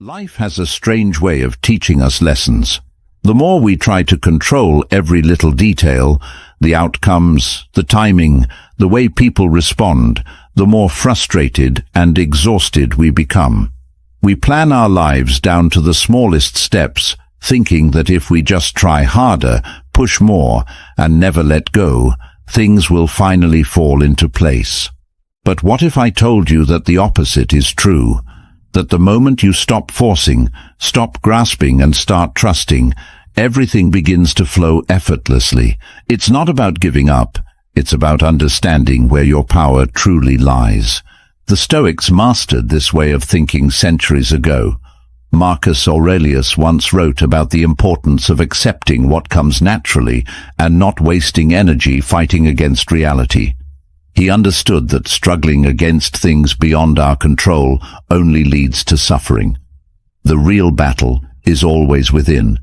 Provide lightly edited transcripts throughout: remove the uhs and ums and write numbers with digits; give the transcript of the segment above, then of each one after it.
Life has a strange way of teaching us lessons. The more we try to control every little detail, the outcomes, the timing, the way people respond, the more frustrated and exhausted we become. We plan our lives down to the smallest steps, thinking that if we just try harder, push more, and never let go, things will finally fall into place. But what if I told you that the opposite is true? That the moment you stop forcing, stop grasping and start trusting, everything begins to flow effortlessly. It's not about giving up, it's about understanding where your power truly lies. The Stoics mastered this way of thinking centuries ago. Marcus Aurelius once wrote about the importance of accepting what comes naturally and not wasting energy fighting against reality. He understood that struggling against things beyond our control only leads to suffering. The real battle is always within,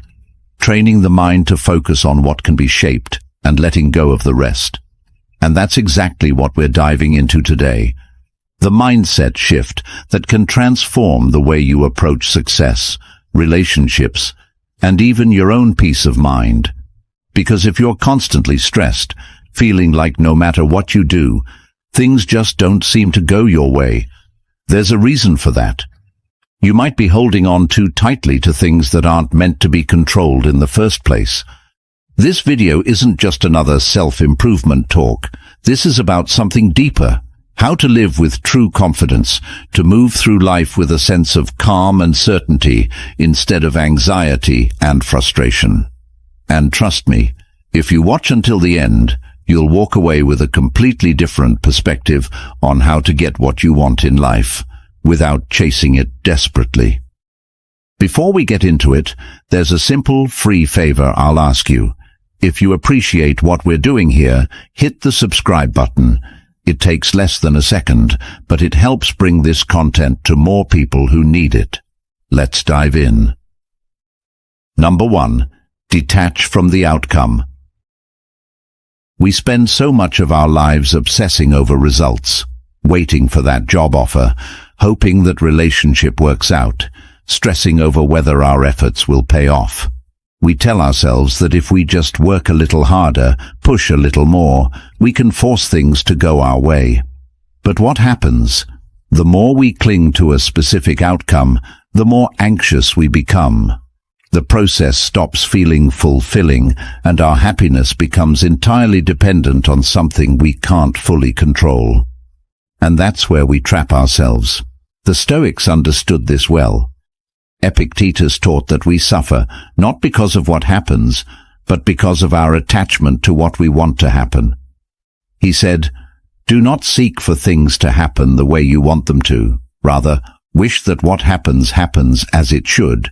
training the mind to focus on what can be shaped and letting go of the rest. And that's exactly what we're diving into today. The mindset shift that can transform the way you approach success, relationships, and even your own peace of mind. Because if you're constantly stressed, feeling like no matter what you do, things just don't seem to go your way, there's a reason for that. You might be holding on too tightly to things that aren't meant to be controlled in the first place. This video isn't just another self-improvement talk. This is about something deeper. How to live with true confidence, to move through life with a sense of calm and certainty instead of anxiety and frustration. And trust me, if you watch until the end, you'll walk away with a completely different perspective on how to get what you want in life, without chasing it desperately. Before we get into it, there's a simple, free favor I'll ask you. If you appreciate what we're doing here, hit the subscribe button. It takes less than a second, but it helps bring this content to more people who need it. Let's dive in. Number 1. Detach from the outcome. We spend so much of our lives obsessing over results, waiting for that job offer, hoping that relationship works out, stressing over whether our efforts will pay off. We tell ourselves that if we just work a little harder, push a little more, we can force things to go our way. But what happens? The more we cling to a specific outcome, the more anxious we become. The process stops feeling fulfilling, and our happiness becomes entirely dependent on something we can't fully control. And that's where we trap ourselves. The Stoics understood this well. Epictetus taught that we suffer not because of what happens, but because of our attachment to what we want to happen. He said, "Do not seek for things to happen the way you want them to. Rather, wish that what happens happens as it should,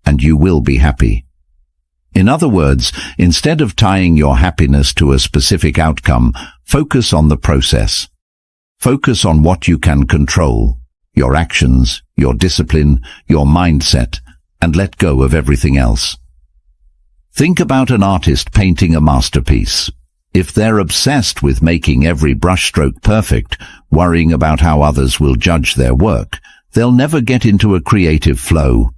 and you will be happy." In other words, instead of tying your happiness to a specific outcome, focus on the process. Focus on what you can control, your actions, your discipline, your mindset, and let go of everything else. Think about an artist painting a masterpiece. If they're obsessed with making every brushstroke perfect, worrying about how others will judge their work, they'll never get into a creative flow.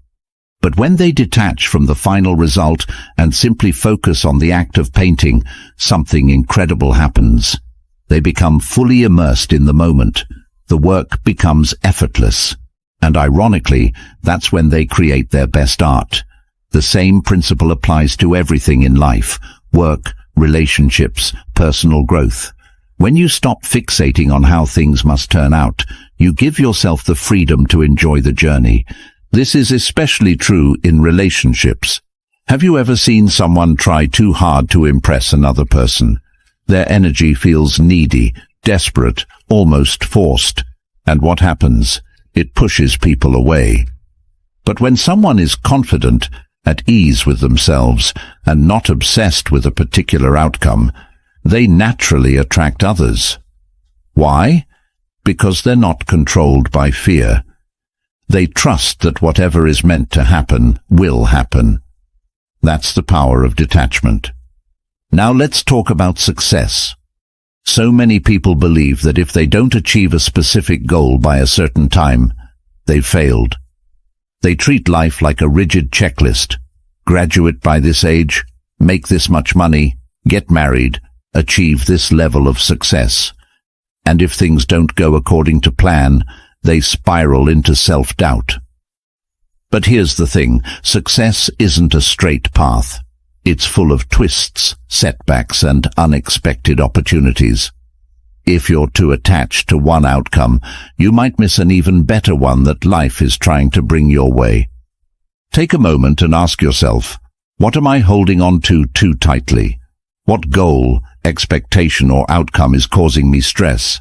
But when they detach from the final result and simply focus on the act of painting, something incredible happens. They become fully immersed in the moment. The work becomes effortless. And ironically, that's when they create their best art. The same principle applies to everything in life: work, relationships, personal growth. When you stop fixating on how things must turn out, you give yourself the freedom to enjoy the journey. This is especially true in relationships. Have you ever seen someone try too hard to impress another person? Their energy feels needy, desperate, almost forced. And what happens? It pushes people away. But when someone is confident, at ease with themselves, and not obsessed with a particular outcome, they naturally attract others. Why? Because they're not controlled by fear. They trust that whatever is meant to happen will happen. That's the power of detachment. Now let's talk about success. So many people believe that if they don't achieve a specific goal by a certain time, they've failed. They treat life like a rigid checklist. Graduate by this age, make this much money, get married, achieve this level of success. And if things don't go according to plan, they spiral into self-doubt. But here's the thing, success isn't a straight path. It's full of twists, setbacks, and unexpected opportunities. If you're too attached to one outcome, you might miss an even better one that life is trying to bring your way. Take a moment and ask yourself, what am I holding on to too tightly? What goal, expectation, or outcome is causing me stress?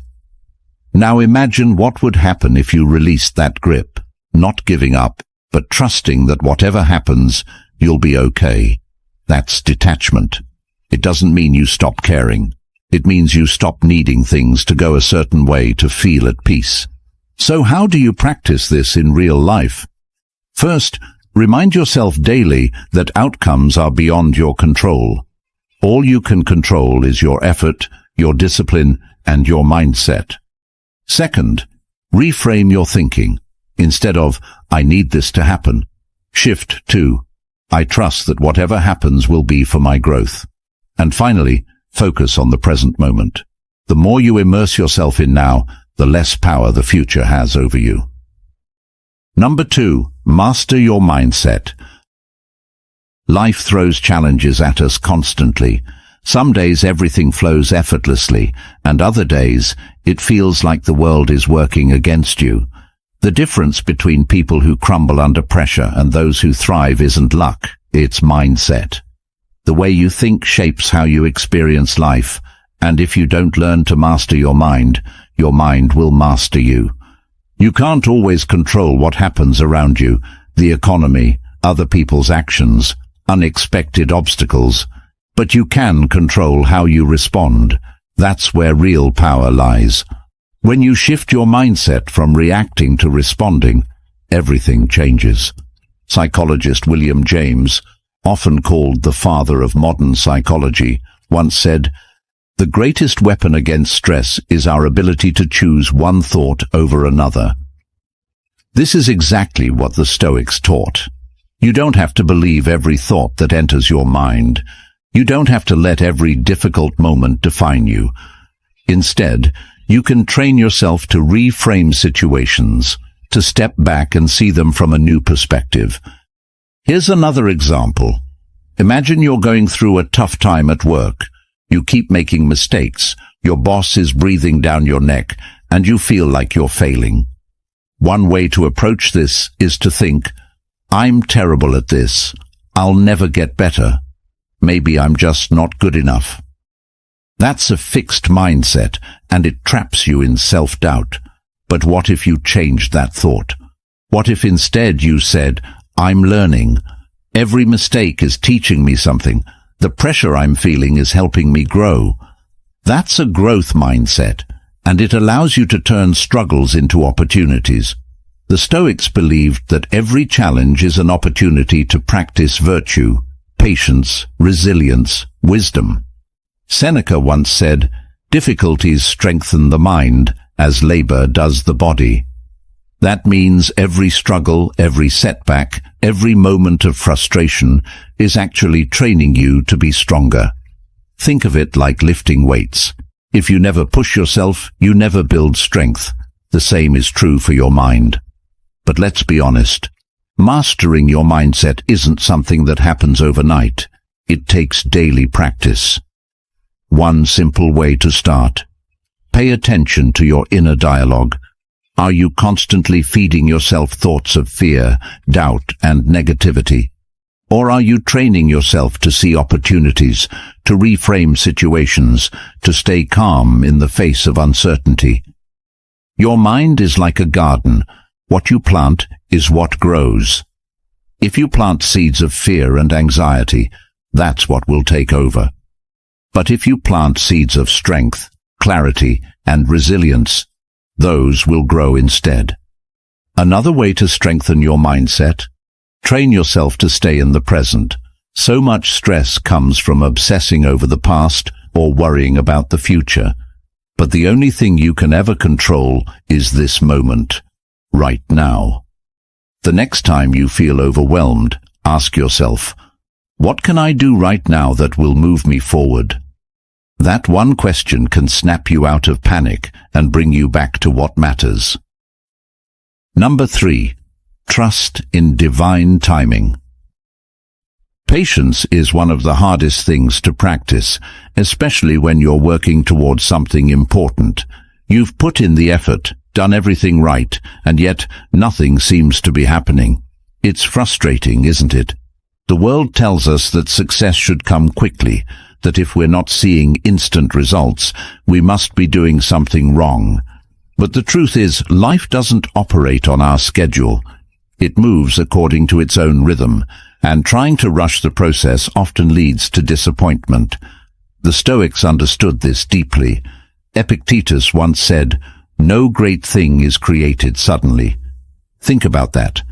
Now imagine what would happen if you released that grip, not giving up, but trusting that whatever happens, you'll be okay. That's detachment. It doesn't mean you stop caring. It means you stop needing things to go a certain way to feel at peace. So how do you practice this in real life? First, remind yourself daily that outcomes are beyond your control. All you can control is your effort, your discipline, and your mindset. Second, reframe your thinking. Instead of, I need this to happen, shift to, I trust that whatever happens will be for my growth. And finally, focus on the present moment. The more you immerse yourself in now, the less power the future has over you. Number 2, master your mindset. Life throws challenges at us constantly. Some days everything flows effortlessly, and other days it feels like the world is working against you. The difference between people who crumble under pressure and those who thrive isn't luck, it's mindset. The way you think shapes how you experience life, and if you don't learn to master your mind will master you. You can't always control what happens around you, the economy, other people's actions, unexpected obstacles, but you can control how you respond. That's where real power lies. When you shift your mindset from reacting to responding, everything changes. Psychologist William James, often called the father of modern psychology, once said, "The greatest weapon against stress is our ability to choose one thought over another." This is exactly what the Stoics taught. You don't have to believe every thought that enters your mind. You don't have to let every difficult moment define you. Instead, you can train yourself to reframe situations, to step back and see them from a new perspective. Here's another example. Imagine you're going through a tough time at work. You keep making mistakes, your boss is breathing down your neck, and you feel like you're failing. One way to approach this is to think, I'm terrible at this. I'll never get better. Maybe I'm just not good enough. That's a fixed mindset, and it traps you in self-doubt. But what if you changed that thought? What if instead you said, I'm learning. Every mistake is teaching me something. The pressure I'm feeling is helping me grow. That's a growth mindset, and it allows you to turn struggles into opportunities. The Stoics believed that every challenge is an opportunity to practice virtue, patience, resilience, wisdom. Seneca once said, difficulties strengthen the mind as labor does the body. That means every struggle, every setback, every moment of frustration is actually training you to be stronger. Think of it like lifting weights. If you never push yourself, you never build strength. The same is true for your mind. But let's be honest. Mastering your mindset isn't something that happens overnight. It takes daily practice. One simple way to start. Pay attention to your inner dialogue. Are you constantly feeding yourself thoughts of fear, doubt, and negativity? Or are you training yourself to see opportunities, to reframe situations, to stay calm in the face of uncertainty? Your mind is like a garden. What you plant is what grows. If you plant seeds of fear and anxiety, that's what will take over. But if you plant seeds of strength, clarity, and resilience, those will grow instead. Another way to strengthen your mindset: train yourself to stay in the present. So much stress comes from obsessing over the past or worrying about the future. But the only thing you can ever control is this moment, right now. The next time you feel overwhelmed, ask yourself, what can I do right now that will move me forward? That one question can snap you out of panic and bring you back to what matters. Number 3. Trust in divine timing. Patience is one of the hardest things to practice, especially when you're working towards something important. You've put in the effort, done everything right, and yet nothing seems to be happening. It's frustrating, isn't it? The world tells us that success should come quickly, that if we're not seeing instant results, we must be doing something wrong. But the truth is, life doesn't operate on our schedule. It moves according to its own rhythm, and trying to rush the process often leads to disappointment. The Stoics understood this deeply. Epictetus once said, "No great thing is created suddenly." Think about that.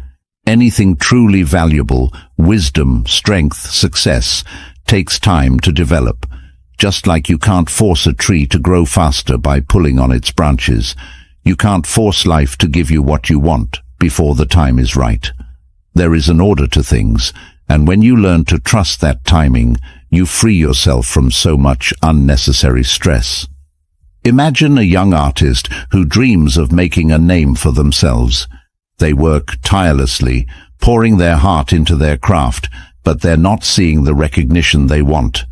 Anything truly valuable, wisdom, strength, success, takes time to develop. Just like you can't force a tree to grow faster by pulling on its branches, you can't force life to give you what you want before the time is right. There is an order to things, and when you learn to trust that timing, you free yourself from so much unnecessary stress. Imagine a young artist who dreams of making a name for themselves. They work tirelessly, pouring their heart into their craft, but they're not seeing the recognition they want.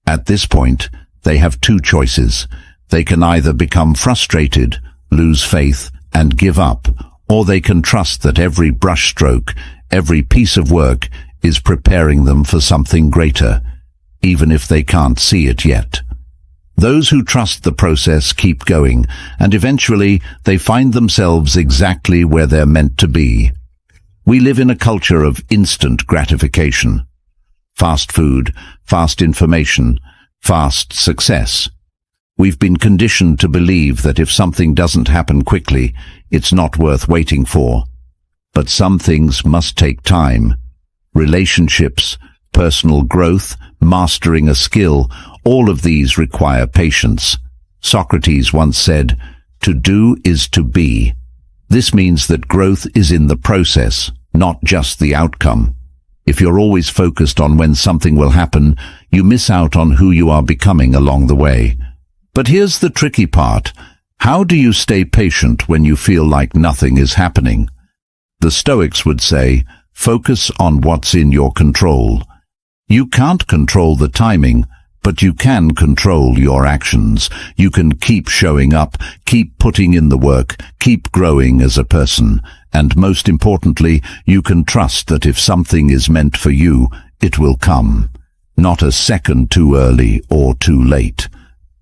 At this point, they have two choices. They can either become frustrated, lose faith, and give up, or they can trust that every brushstroke, every piece of work, is preparing them for something greater, even if they can't see it yet. Those who trust the process keep going, and eventually they find themselves exactly where they're meant to be. We live in a culture of instant gratification. Fast food, fast information, fast success. We've been conditioned to believe that if something doesn't happen quickly, it's not worth waiting for. But some things must take time. Relationships, personal growth, mastering a skill, all of these require patience. Socrates once said, "To do is to be." This means that growth is in the process, not just the outcome. If you're always focused on when something will happen, you miss out on who you are becoming along the way. But here's the tricky part. How do you stay patient when you feel like nothing is happening? The Stoics would say, focus on what's in your control. You can't control the timing, but you can control your actions. You can keep showing up, keep putting in the work, keep growing as a person, and most importantly, you can trust that if something is meant for you, it will come. Not a second too early or too late.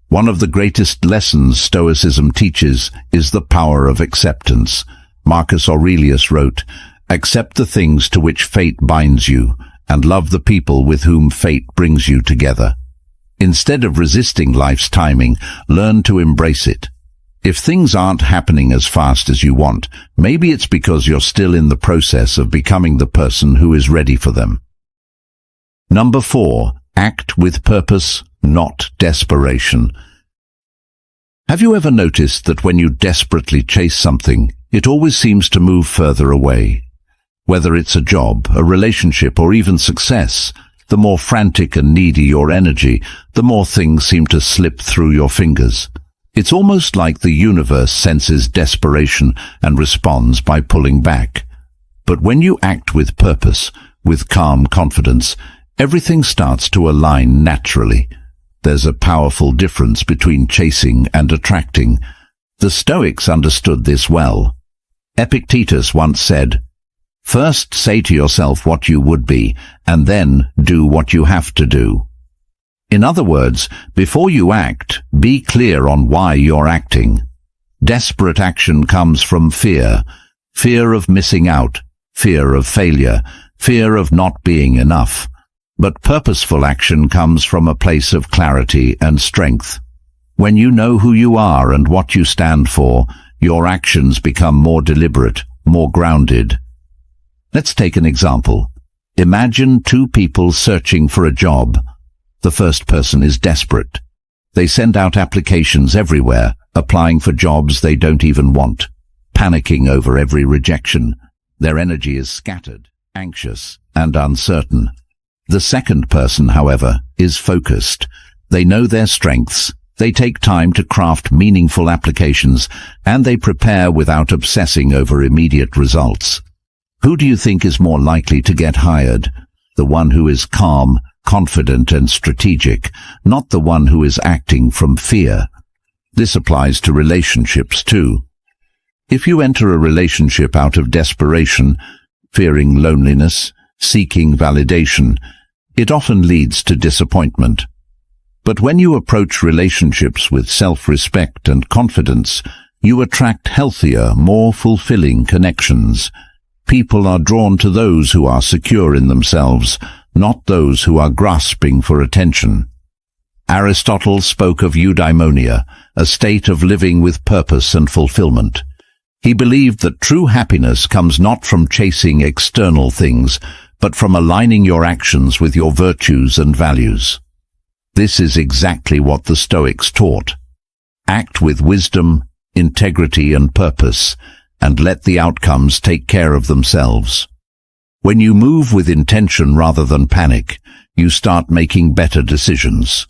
One of the greatest lessons Stoicism teaches is the power of acceptance. Marcus Aurelius wrote, "Accept the things to which fate binds you, and love the people with whom fate brings you together." Instead of resisting life's timing, learn to embrace it. If things aren't happening as fast as you want, maybe it's because you're still in the process of becoming the person who is ready for them. Number 4, act with purpose, not desperation. Have you ever noticed that when you desperately chase something, it always seems to move further away? Whether it's a job, a relationship, or even success, the more frantic and needy your energy, the more things seem to slip through your fingers. It's almost like the universe senses desperation and responds by pulling back. But when you act with purpose, with calm confidence, everything starts to align naturally. There's a powerful difference between chasing and attracting. The Stoics understood this well. Epictetus once said, "First say to yourself what you would be, and then do what you have to do." In other words, before you act, be clear on why you're acting. Desperate action comes from fear. Fear of missing out, fear of failure, fear of not being enough. But purposeful action comes from a place of clarity and strength. When you know who you are and what you stand for, your actions become more deliberate, more grounded. Let's take an example. Imagine two people searching for a job. The first person is desperate. They send out applications everywhere, applying for jobs they don't even want, panicking over every rejection. Their energy is scattered, anxious, and uncertain. The second person, however, is focused. They know their strengths, they take time to craft meaningful applications, and they prepare without obsessing over immediate results. Who do you think is more likely to get hired? The one who is calm, confident, and strategic, not the one who is acting from fear. This applies to relationships too. If you enter a relationship out of desperation, fearing loneliness, seeking validation, it often leads to disappointment. But when you approach relationships with self-respect and confidence, you attract healthier, more fulfilling connections. People are drawn to those who are secure in themselves, not those who are grasping for attention. Aristotle spoke of eudaimonia, a state of living with purpose and fulfillment. He believed that true happiness comes not from chasing external things, but from aligning your actions with your virtues and values. This is exactly what the Stoics taught. Act with wisdom, integrity, and purpose, and let the outcomes take care of themselves. When you move with intention rather than panic, you start making better decisions.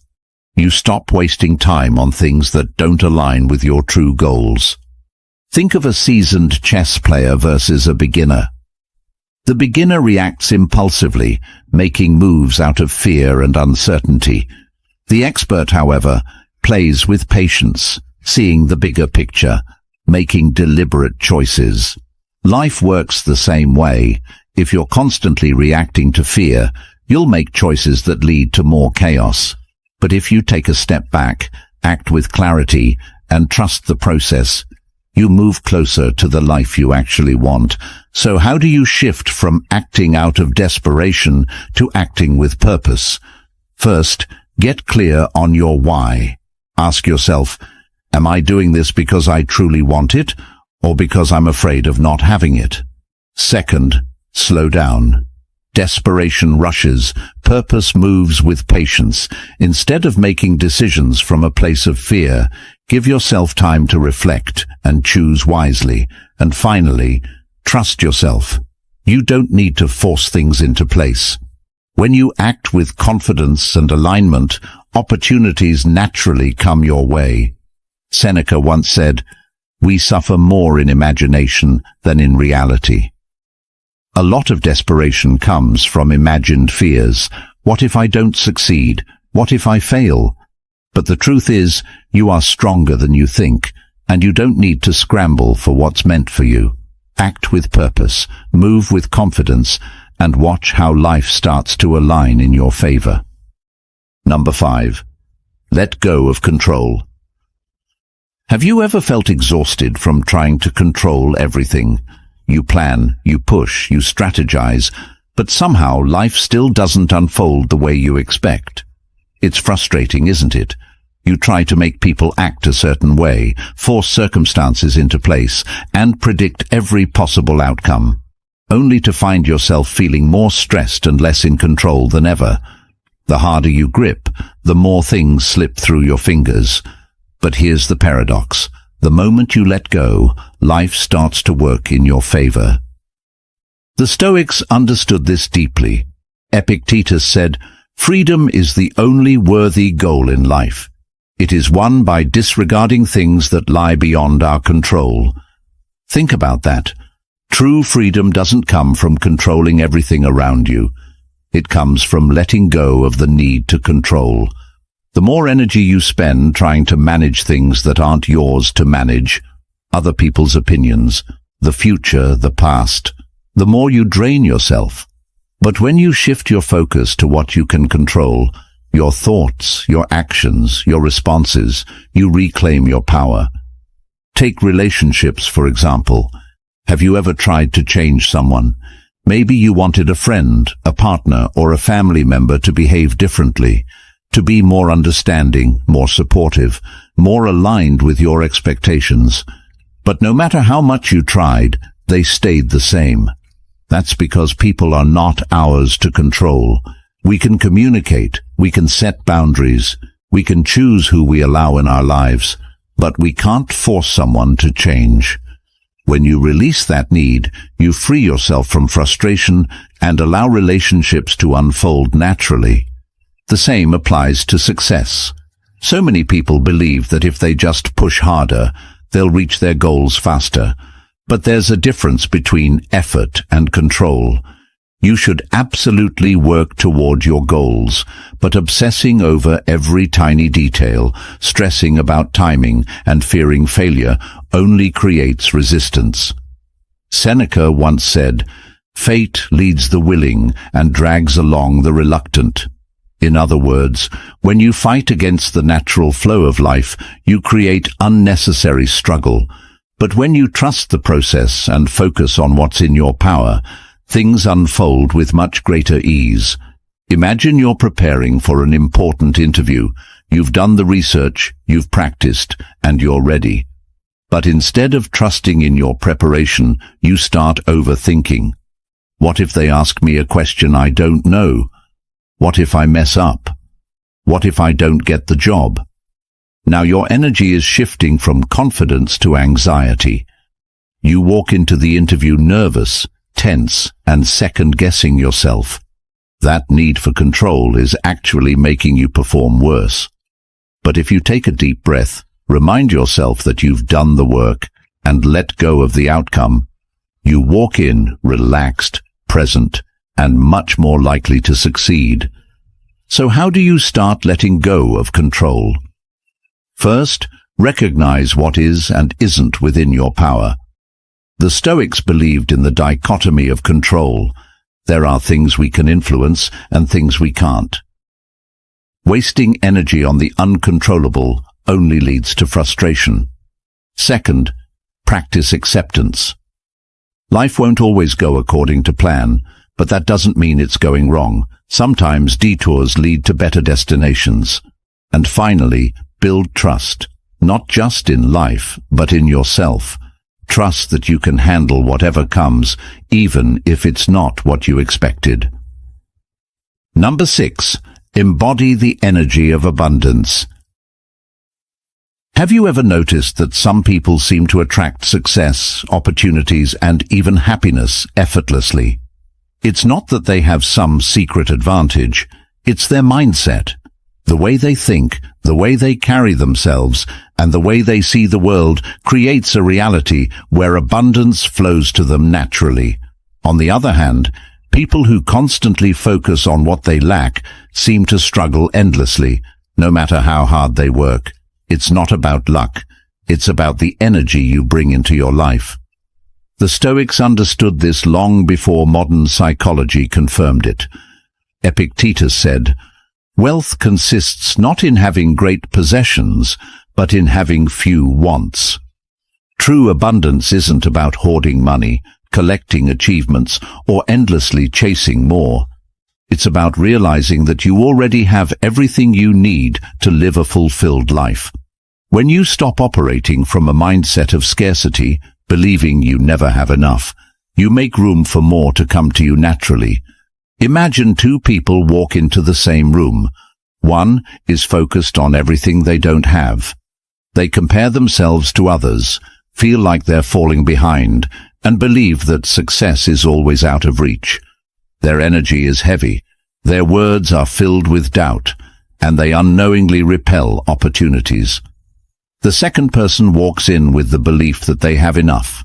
You stop wasting time on things that don't align with your true goals. Think of a seasoned chess player versus a beginner. The beginner reacts impulsively, making moves out of fear and uncertainty. The expert, however, plays with patience, seeing the bigger picture, making deliberate choices. Life works the same way. If you're constantly reacting to fear, you'll make choices that lead to more chaos. But if you take a step back, act with clarity, and trust the process, you move closer to the life you actually want. So how do you shift from acting out of desperation to acting with purpose? First, get clear on your why. Ask yourself, am I doing this because I truly want it, or because I'm afraid of not having it? Second, slow down. Desperation rushes, purpose moves with patience. Instead of making decisions from a place of fear, give yourself time to reflect and choose wisely. And finally, trust yourself. You don't need to force things into place. When you act with confidence and alignment, opportunities naturally come your way. Seneca once said, "We suffer more in imagination than in reality." A lot of desperation comes from imagined fears. What if I don't succeed? What if I fail? But the truth is, you are stronger than you think, and you don't need to scramble for what's meant for you. Act with purpose, move with confidence, and watch how life starts to align in your favor. Number 5. Let go of control. Have you ever felt exhausted from trying to control everything? You plan, you push, you strategize, but somehow life still doesn't unfold the way you expect. It's frustrating, isn't it? You try to make people act a certain way, force circumstances into place, and predict every possible outcome, only to find yourself feeling more stressed and less in control than ever. The harder you grip, the more things slip through your fingers. But here's the paradox. The moment you let go, life starts to work in your favor. The Stoics understood this deeply. Epictetus said, "Freedom is the only worthy goal in life. It is won by disregarding things that lie beyond our control." Think about that. True freedom doesn't come from controlling everything around you. It comes from letting go of the need to control. The more energy you spend trying to manage things that aren't yours to manage, other people's opinions, the future, the past, the more you drain yourself. But when you shift your focus to what you can control, your thoughts, your actions, your responses, you reclaim your power. Take relationships, for example. Have you ever tried to change someone? Maybe you wanted a friend, a partner, or a family member to behave differently, to be more understanding, more supportive, more aligned with your expectations. But no matter how much you tried, they stayed the same. That's because people are not ours to control. We can communicate, we can set boundaries, we can choose who we allow in our lives, but we can't force someone to change. When you release that need, you free yourself from frustration and allow relationships to unfold naturally. The same applies to success. So many people believe that if they just push harder, they'll reach their goals faster. But there's a difference between effort and control. You should absolutely work toward your goals, but obsessing over every tiny detail, stressing about timing, and fearing failure only creates resistance. Seneca once said, "Fate leads the willing and drags along the reluctant." In other words, when you fight against the natural flow of life, you create unnecessary struggle. But when you trust the process and focus on what's in your power, things unfold with much greater ease. Imagine you're preparing for an important interview. You've done the research, you've practiced, and you're ready. But instead of trusting in your preparation, you start overthinking. What if they ask me a question I don't know? What if I mess up? What if I don't get the job? Now your energy is shifting from confidence to anxiety. You walk into the interview nervous, tense, and second-guessing yourself. That need for control is actually making you perform worse. But if you take a deep breath, remind yourself that you've done the work, and let go of the outcome, you walk in relaxed, present, and much more likely to succeed. So how do you start letting go of control? First, recognize what is and isn't within your power. The Stoics believed in the dichotomy of control. There are things we can influence and things we can't. Wasting energy on the uncontrollable only leads to frustration. Second, practice acceptance. Life won't always go according to plan, but that doesn't mean it's going wrong. Sometimes detours lead to better destinations. And finally, build trust, not just in life, but in yourself. Trust that you can handle whatever comes, even if it's not what you expected. Number 6. Embody the energy of abundance. Have you ever noticed that some people seem to attract success, opportunities, and even happiness effortlessly? It's not that they have some secret advantage, it's their mindset. The way they think, the way they carry themselves, and the way they see the world creates a reality where abundance flows to them naturally. On the other hand, people who constantly focus on what they lack seem to struggle endlessly, no matter how hard they work. It's not about luck, it's about the energy you bring into your life. The Stoics understood this long before modern psychology confirmed it. Epictetus said, "Wealth consists not in having great possessions, but in having few wants." True abundance isn't about hoarding money, collecting achievements, or endlessly chasing more. It's about realizing that you already have everything you need to live a fulfilled life. When you stop operating from a mindset of scarcity, believing you never have enough, you make room for more to come to you naturally. Imagine two people walk into the same room. One is focused on everything they don't have. They compare themselves to others, feel like they're falling behind, and believe that success is always out of reach. Their energy is heavy, their words are filled with doubt, and they unknowingly repel opportunities. The second person walks in with the belief that they have enough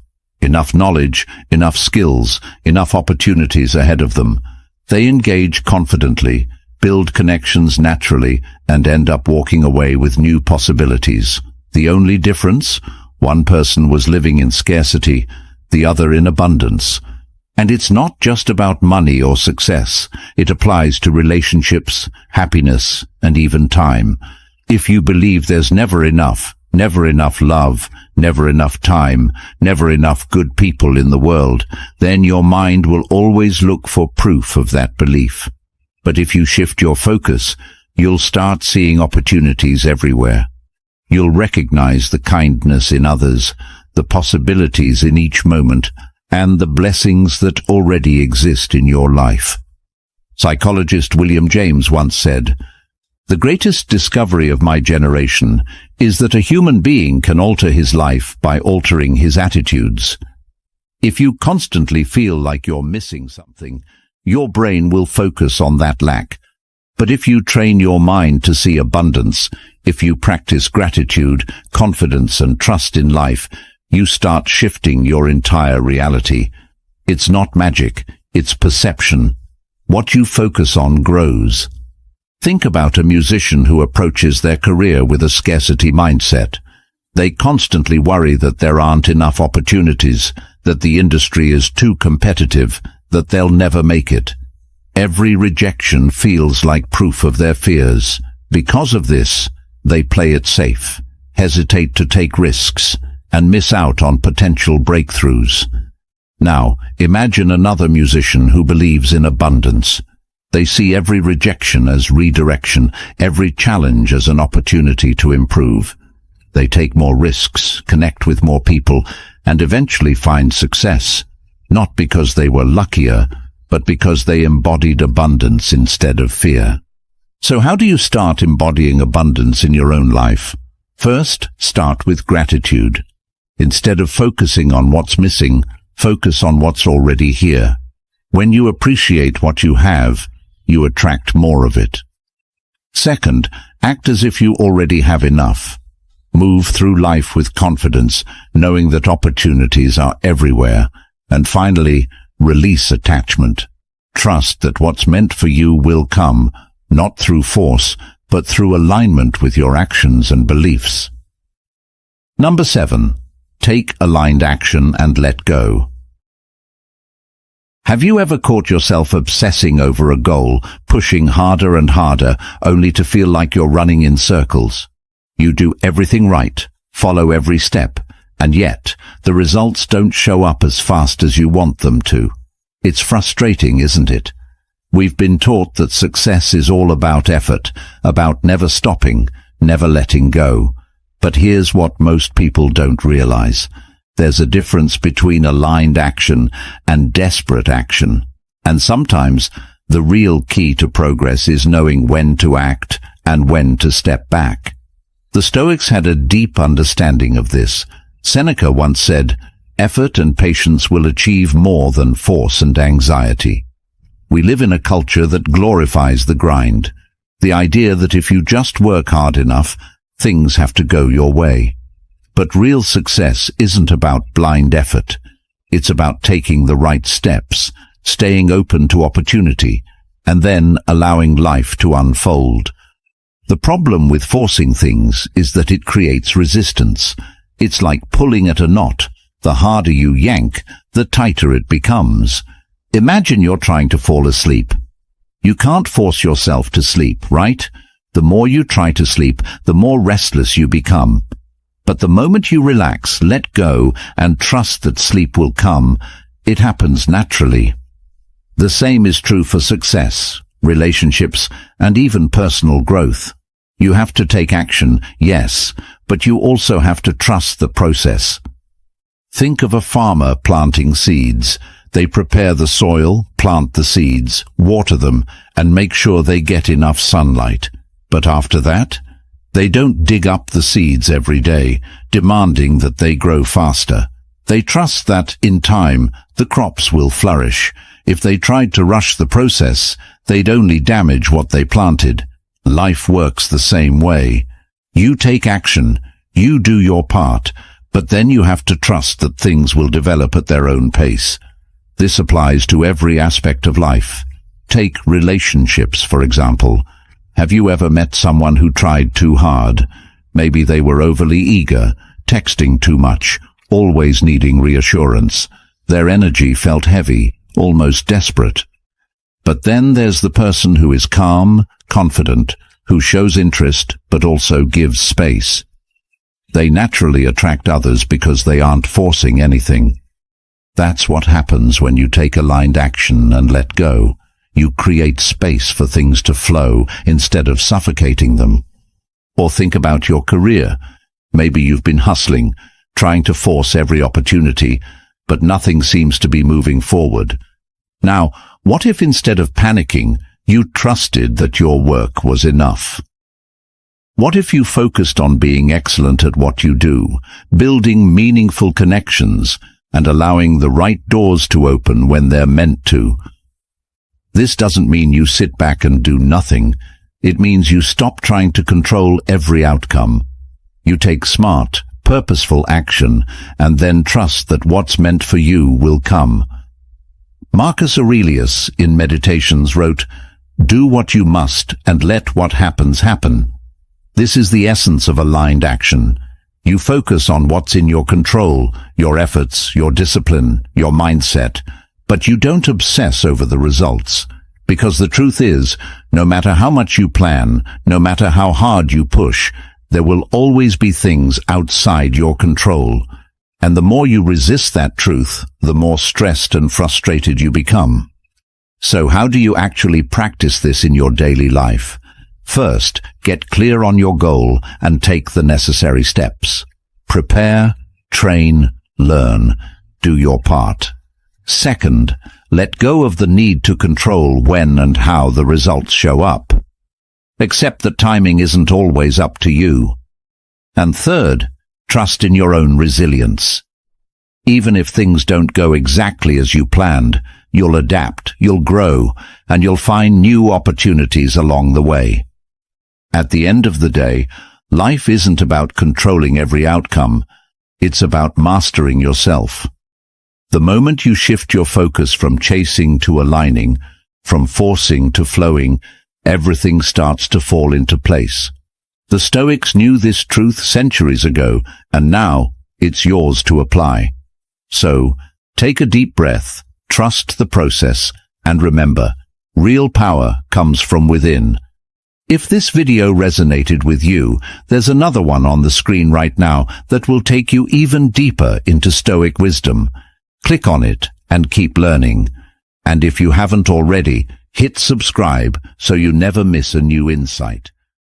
knowledge, enough skills, enough opportunities ahead of them. They engage confidently, build connections naturally, and end up walking away with new possibilities. The only difference? One person was living in scarcity, the other in abundance. And it's not just about money or success. It applies to relationships, happiness, and even time. If you believe there's never enough love, never enough time, never enough good people in the world, then your mind will always look for proof of that belief. But if you shift your focus, you'll start seeing opportunities everywhere. You'll recognize the kindness in others, the possibilities in each moment, and the blessings that already exist in your life. Psychologist William James once said, "The greatest discovery of my generation is that a human being can alter his life by altering his attitudes. If you constantly feel like you're missing something, your brain will focus on that lack. But if you train your mind to see abundance, if you practice gratitude, confidence and trust in life, you start shifting your entire reality. It's not magic, it's perception. What you focus on grows. Think about a musician who approaches their career with a scarcity mindset. They constantly worry that there aren't enough opportunities, that the industry is too competitive, that they'll never make it. Every rejection feels like proof of their fears. Because of this, they play it safe, hesitate to take risks, and miss out on potential breakthroughs. Now, imagine another musician who believes in abundance. They see every rejection as redirection, every challenge as an opportunity to improve. They take more risks, connect with more people, and eventually find success, not because they were luckier, but because they embodied abundance instead of fear. So how do you start embodying abundance in your own life? First, start with gratitude. Instead of focusing on what's missing, focus on what's already here. When you appreciate what you have, you attract more of it. Second, act as if you already have enough. Move through life with confidence, knowing that opportunities are everywhere. And finally, release attachment. Trust that what's meant for you will come, not through force, but through alignment with your actions and beliefs. Number 7. Take aligned action and let go. Have you ever caught yourself obsessing over a goal, pushing harder and harder, only to feel like you're running in circles? You do everything right, follow every step, and yet the results don't show up as fast as you want them to. It's frustrating, isn't it? We've been taught that success is all about effort, about never stopping, never letting go. But here's what most people don't realize. There's a difference between aligned action and desperate action. And sometimes the real key to progress is knowing when to act and when to step back. The Stoics had a deep understanding of this. Seneca once said, "Effort and patience will achieve more than force and anxiety." We live in a culture that glorifies the grind. The idea that if you just work hard enough, things have to go your way. But real success isn't about blind effort. It's about taking the right steps, staying open to opportunity, and then allowing life to unfold. The problem with forcing things is that it creates resistance. It's like pulling at a knot. The harder you yank, the tighter it becomes. Imagine you're trying to fall asleep. You can't force yourself to sleep, right? The more you try to sleep, the more restless you become. But the moment you relax, let go, and trust that sleep will come, it happens naturally. The same is true for success, relationships, and even personal growth. You have to take action, yes, but you also have to trust the process. Think of a farmer planting seeds. They prepare the soil, plant the seeds, water them, and make sure they get enough sunlight. But after that, they don't dig up the seeds every day, demanding that they grow faster. They trust that, in time, the crops will flourish. If they tried to rush the process, they'd only damage what they planted. Life works the same way. You take action, you do your part, but then you have to trust that things will develop at their own pace. This applies to every aspect of life. Take relationships, for example. Have you ever met someone who tried too hard? Maybe they were overly eager, texting too much, always needing reassurance. Their energy felt heavy, almost desperate. But then there's the person who is calm, confident, who shows interest but also gives space. They naturally attract others because they aren't forcing anything. That's what happens when you take aligned action and let go. You create space for things to flow instead of suffocating them. Or think about your career. Maybe you've been hustling, trying to force every opportunity, but nothing seems to be moving forward. Now, what if instead of panicking, you trusted that your work was enough? What if you focused on being excellent at what you do, building meaningful connections, and allowing the right doors to open when they're meant to. This doesn't mean you sit back and do nothing. It means you stop trying to control every outcome. You take smart, purposeful action and then trust that what's meant for you will come. Marcus Aurelius in Meditations wrote, "Do what you must and let what happens happen." This is the essence of aligned action. You focus on what's in your control, your efforts, your discipline, your mindset, but you don't obsess over the results. Because the truth is, no matter how much you plan, no matter how hard you push, there will always be things outside your control. And the more you resist that truth, the more stressed and frustrated you become. So how do you actually practice this in your daily life? First, get clear on your goal and take the necessary steps. Prepare, train, learn. Do your part. Second, let go of the need to control when and how the results show up. Accept that timing isn't always up to you. And third, trust in your own resilience. Even if things don't go exactly as you planned, you'll adapt, you'll grow, and you'll find new opportunities along the way. At the end of the day, life isn't about controlling every outcome. It's about mastering yourself. The moment you shift your focus from chasing to aligning, from forcing to flowing, everything starts to fall into place. The Stoics knew this truth centuries ago, and now it's yours to apply. So, take a deep breath, trust the process, and remember, real power comes from within. If this video resonated with you, there's another one on the screen right now that will take you even deeper into Stoic wisdom. Click on it and keep learning. And if you haven't already, hit subscribe so you never miss a new insight.